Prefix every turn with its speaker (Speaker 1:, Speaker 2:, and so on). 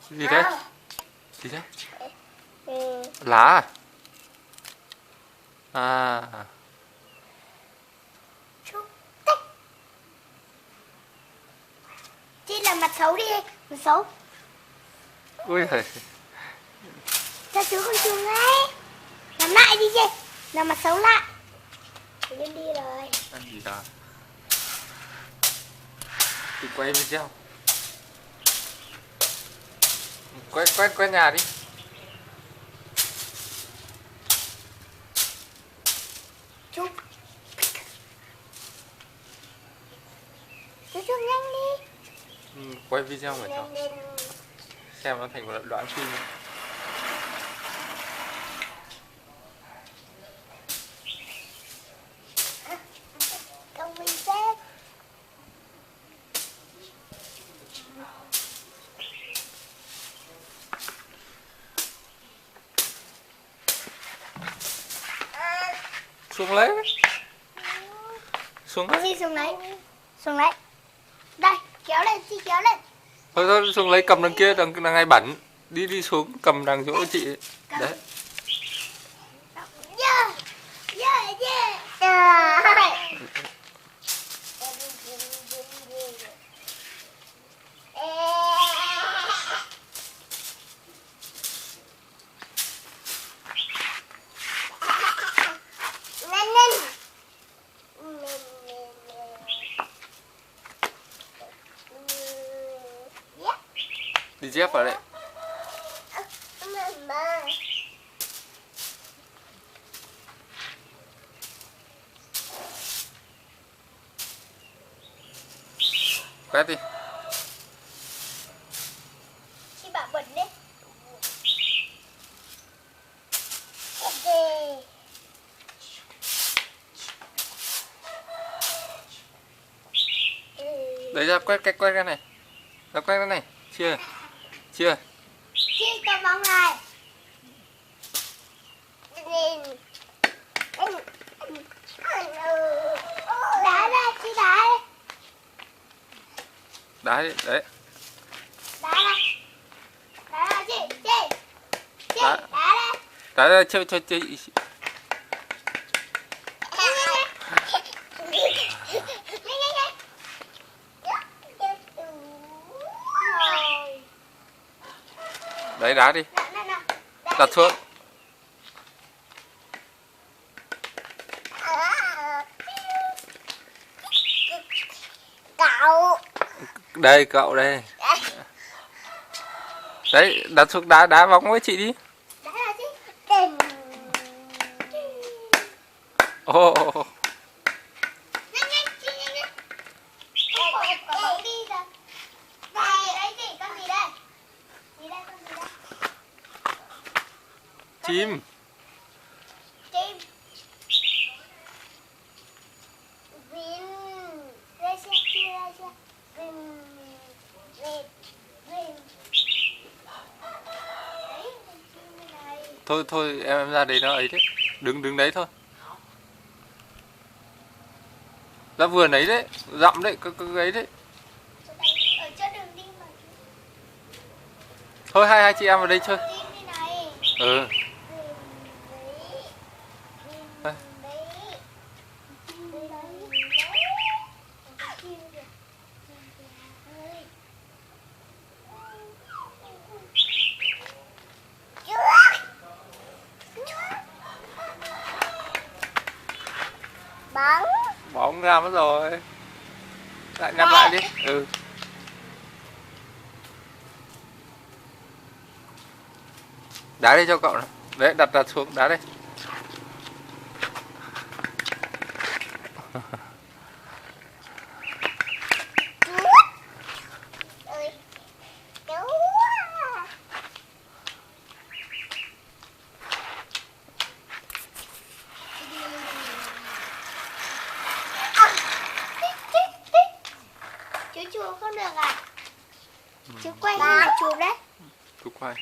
Speaker 1: Gì đấy? Gì đấy? Lá à? À.
Speaker 2: Chị làm mặt xấu đi, mặt xấu.
Speaker 1: Ui giời.
Speaker 2: Sao chú không chùm ấy? Làm lại đi chị. Làm mặt xấu lại. Lên đi rồi.
Speaker 1: Ăn gì đó? Tự quay video. Quay nhà đi.
Speaker 2: Chú chụp nhanh đi.
Speaker 1: Quay video mà cháu. Xem nó thành một đoạn phim.
Speaker 2: Không mình xếp.
Speaker 1: Xuống lấy. Xuống lấy.
Speaker 2: Chị xuống lấy. Xuống lấy. Đây, kéo lên, chị kéo lên.
Speaker 1: Thôi xuống lấy, cầm đằng kia, đằng ngay bẩn. Đi xuống cầm đằng chỗ chị. Đấy.
Speaker 2: Yeah. Yeah, yeah.
Speaker 1: Đi dép vào đấy. Quét đi.
Speaker 2: Chị bảo bẩn đấy.
Speaker 1: Đấy ra quét cái này. Ra quét cái này. Chưa.
Speaker 2: Chị cầm bóng này. Đá ra, chị đá đi.
Speaker 1: Đá đi, đấy.
Speaker 2: Đá ra. Đá ra chị. Chị
Speaker 1: Đá.
Speaker 2: đá ra.
Speaker 1: Đá ra chơi. Đấy, đá đi. Đặt xuống.
Speaker 2: Cậu.
Speaker 1: Đây, cậu đây. Đấy, đặt xuống, đá bóng với chị đi.
Speaker 2: Đá ra chị.
Speaker 1: Ồ.
Speaker 2: Nhanh, chị nhanh. Có bóng đi rồi. Đấy chị, con gì đây? Gì đây, con gì đây?
Speaker 1: Chim.
Speaker 2: Chim. Vin. Đây xe. Vin.
Speaker 1: Thôi em ra đấy nó ấy đấy. Đứng đấy thôi. Ra vườn ấy đấy, dặm đấy, cứ ấy đấy.
Speaker 2: Ở chỗ đường đi mà.
Speaker 1: Thôi hai chị em vào đây chơi.
Speaker 2: Chim đi này.
Speaker 1: Ừ. Bóng ra mất rồi. Lại nhặt lại đi. Ừ. Đá đi cho cậu này. Đấy, đặt xuống, đá đây.
Speaker 2: Chú chùa không được à? Chú quay như là chùa đấy.
Speaker 1: Chú quay.